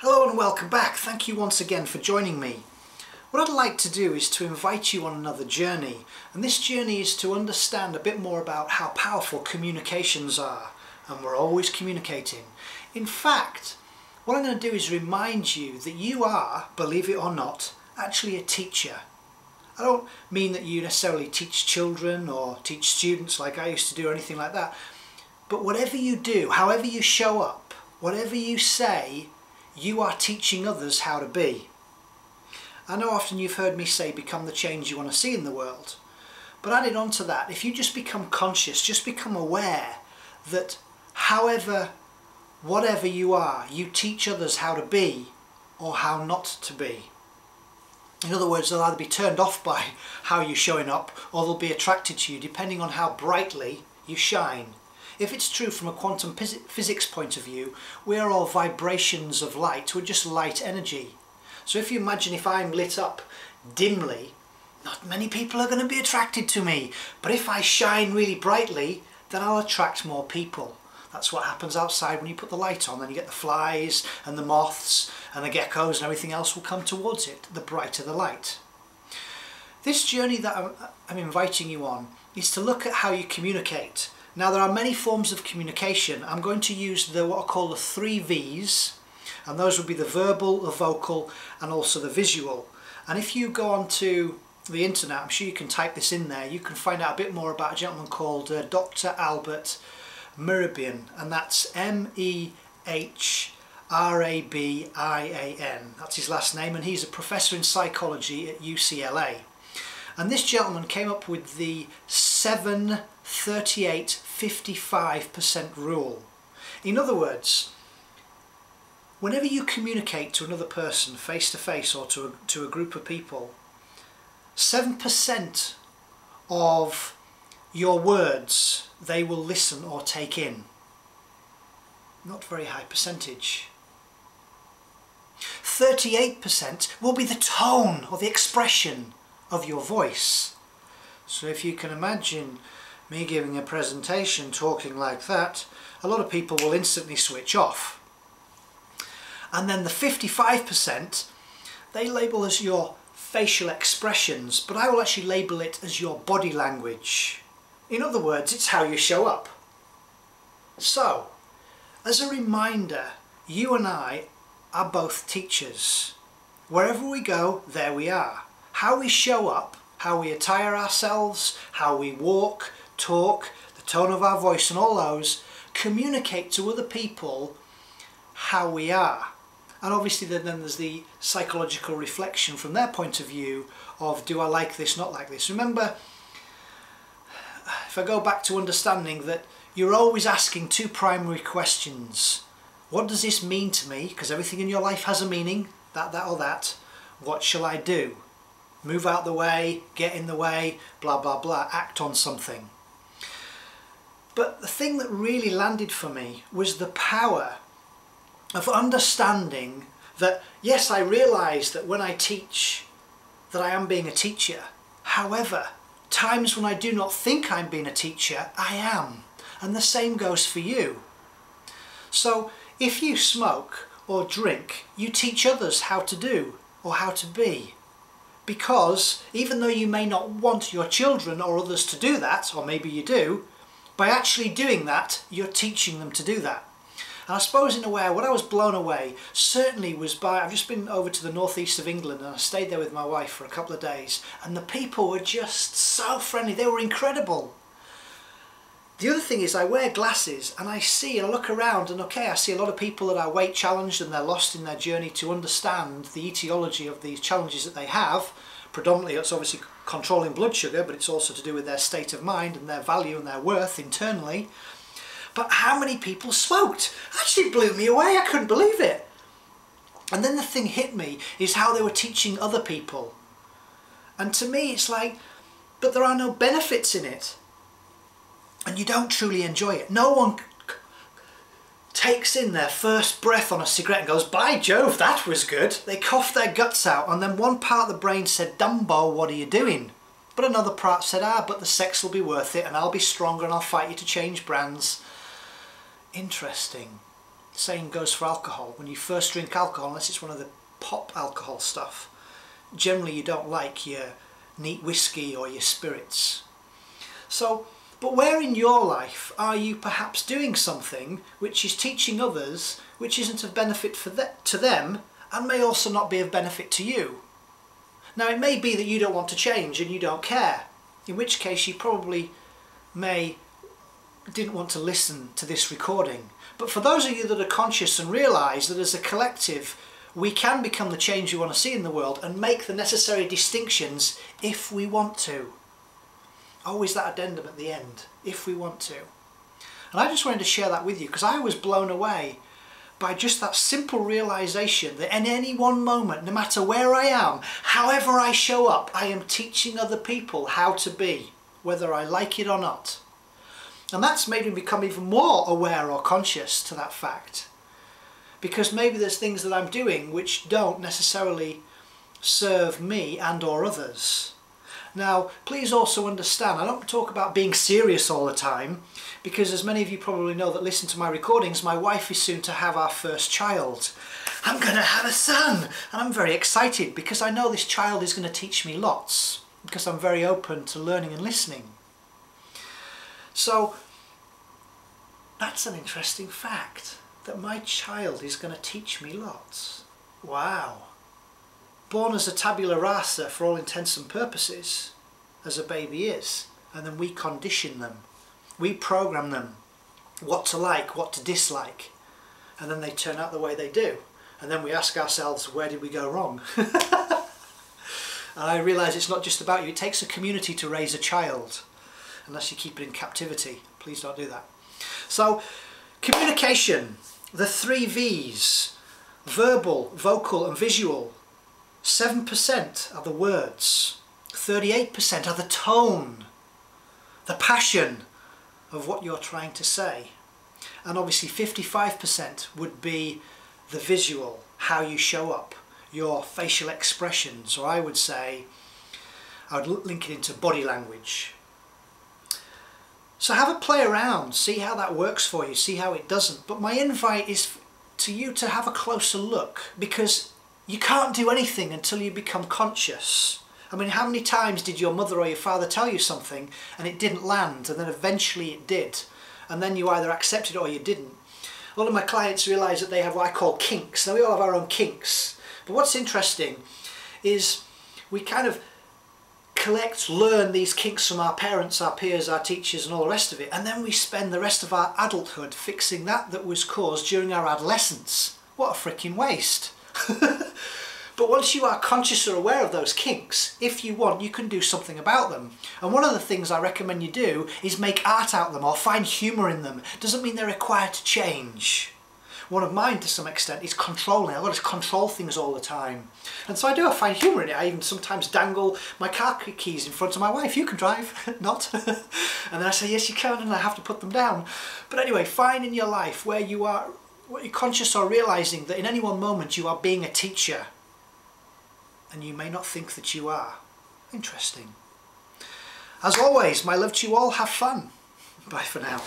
Hello and welcome back. Thank you once again for joining me. What I'd like to do is to invite you on another journey, and this journey is to understand a bit more about how powerful communications are, and we're always communicating. In fact, what I'm going to do is remind you that you are, believe it or not, actually a teacher. I don't mean that you necessarily teach children or teach students like I used to do or anything like that, but whatever you do, however you show up, whatever you say, you are teaching others how to be. I know often you've heard me say become the change you want to see in the world, but added on to that, if you just become conscious, just become aware that whatever you are, you teach others how to be or how not to be. In other words, they'll either be turned off by how you're showing up or they'll be attracted to you depending on how brightly you shine. If it's true from a quantum physics point of view, we are all vibrations of light. We're just light energy. So if you imagine if I'm lit up dimly, not many people are going to be attracted to me. But if I shine really brightly, then I'll attract more people. That's what happens outside when you put the light on. Then you get the flies and the moths and the geckos and everything else will come towards it, the brighter the light. This journey that I'm inviting you on is to look at how you communicate. Now there are many forms of communication. I'm going to use what I call the 3 V's, and those would be the verbal, the vocal and also the visual. And if you go onto the internet, I'm sure you can type this in there, you can find out a bit more about a gentleman called Dr. Albert Mehrabian, and that's Mehrabian. That's his last name, and he's a professor in psychology at UCLA. And this gentleman came up with the 7-38-55% rule. In other words, whenever you communicate to another person face to face or to a group of people, 7% of your words they will listen or take in. Not very high percentage. 38% will be the tone or the expression of your voice. So if you can imagine me giving a presentation talking like that, a lot of people will instantly switch off. And then the 55% they label as your facial expressions, but I will actually label it as your body language. In other words, it's how you show up. So, as a reminder, you and I are both teachers. Wherever we go, there we are. How we show up, how we attire ourselves, how we walk, talk, the tone of our voice and all those communicate to other people how we are. And obviously then there's the psychological reflection from their point of view of do I like this, not like this. Remember, if I go back to understanding that you're always asking 2 primary questions. What does this mean to me? Because everything in your life has a meaning, that or that. What shall I do? Move out the way, get in the way, blah blah blah, act on something. But the thing that really landed for me was the power of understanding that, yes, I realise that when I teach that I am being a teacher. However, times when I do not think I'm being a teacher, I am. And the same goes for you. So if you smoke or drink, you teach others how to do or how to be. Because even though you may not want your children or others to do that, or maybe you do, by actually doing that, you're teaching them to do that. And I suppose in a way, what I was blown away certainly was by, I've just been over to the northeast of England and I stayed there with my wife for a couple of days, and the people were just so friendly, they were incredible. The other thing is I wear glasses and I look around and okay, I see a lot of people that are weight challenged and they're lost in their journey to understand the etiology of these challenges that they have. Predominantly it's obviously controlling blood sugar, but it's also to do with their state of mind and their value and their worth internally. But how many people smoked? Actually blew me away, I couldn't believe it. And then the thing hit me is how they were teaching other people. And to me it's like, but there are no benefits in it. And you don't truly enjoy it. No one takes in their first breath on a cigarette and goes, by Jove, that was good. They cough their guts out and then one part of the brain said, Dumbo, what are you doing? But another part said, but the sex will be worth it and I'll be stronger and I'll fight you to change brands. Interesting. Same goes for alcohol. When you first drink alcohol, unless it's one of the pop alcohol stuff, generally you don't like your neat whiskey or your spirits. So, but where in your life are you perhaps doing something which is teaching others, which isn't of benefit to them, and may also not be of benefit to you? Now, it may be that you don't want to change and you don't care, in which case you probably didn't want to listen to this recording. But for those of you that are conscious and realise that as a collective we can become the change we want to see in the world and make the necessary distinctions if we want to. Always that addendum at the end, if we want to. And I just wanted to share that with you because I was blown away by just that simple realisation that in any one moment, no matter where I am, however I show up, I am teaching other people how to be, whether I like it or not. And that's made me become even more aware or conscious to that fact. Because maybe there's things that I'm doing which don't necessarily serve me and or others. Now, please also understand, I don't talk about being serious all the time, because as many of you probably know that listen to my recordings, my wife is soon to have our first child. I'm going to have a son! And I'm very excited because I know this child is going to teach me lots, because I'm very open to learning and listening. So, that's an interesting fact, that my child is going to teach me lots. Wow. Born as a tabula rasa for all intents and purposes, as a baby is, and then we condition them. We program them what to like, what to dislike, and then they turn out the way they do. And then we ask ourselves, where did we go wrong? And I realise it's not just about you, it takes a community to raise a child, unless you keep it in captivity. Please don't do that. So, communication, the 3 V's, verbal, vocal and visual. 7% are the words, 38% are the tone, the passion of what you're trying to say, and obviously 55% would be the visual, how you show up, your facial expressions, or I would say, I would link it into body language. So have a play around, see how that works for you, see how it doesn't, but my invite is to you to have a closer look, because you can't do anything until you become conscious. I mean, how many times did your mother or your father tell you something and it didn't land, and then eventually it did, and then you either accepted it or you didn't? A lot of my clients realise that they have what I call kinks. Now, we all have our own kinks, but what's interesting is we kind of learn these kinks from our parents, our peers, our teachers and all the rest of it, and then we spend the rest of our adulthood fixing that was caused during our adolescence. What a freaking waste. But once you are conscious or aware of those kinks, if you want, you can do something about them. And one of the things I recommend you do is make art out of them or find humour in them. Doesn't mean they're required to change. One of mine, to some extent, is controlling. I've got to control things all the time. And so I find humour in it. I even sometimes dangle my car keys in front of my wife. You can drive, not. And then I say, yes, you can, and I have to put them down. But anyway, find in your life where you are, what you're conscious or realising that in any one moment you are being a teacher. And you may not think that you are. Interesting. As always, my love to you all. Have fun. Bye for now.